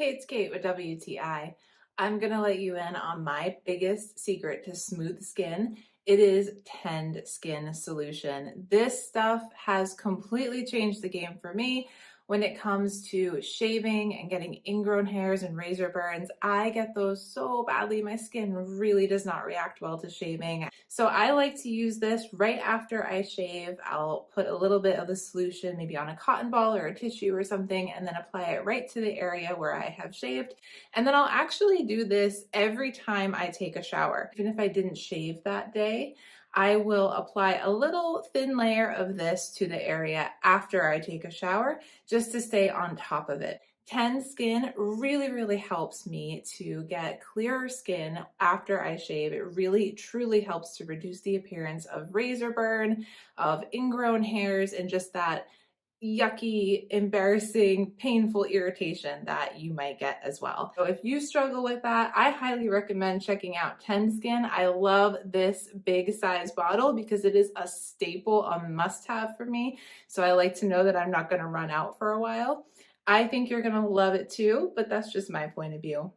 Hey, it's Kate with WTI. I'm gonna let you in on my biggest secret to smooth skin. It is Tend Skin Solution. This stuff has completely changed the game for me when it comes to shaving and getting ingrown hairs and razor burns. I get those so badly. My skin really does not react well to shaving. So I like to use this right after I shave. I'll put a little bit of the solution maybe on a cotton ball or a tissue or something, and then apply it right to the area where I have shaved. And then I'll actually do this every time I take a shower. Even if I didn't shave that day, I will apply a little thin layer of this to the area after I take a shower just to stay on top of it. Tend Skin really helps me to get clearer skin after I shave. It really truly helps to reduce the appearance of razor burn, of ingrown hairs, and just that yucky, embarrassing, painful irritation that you might get as well. So if you struggle with that, I highly recommend checking out Tend Skin. I love this big size bottle because it is a staple, a must-have for me. So I like to know that I'm not going to run out for a while. I think you're going to love it too, but that's just my point of view.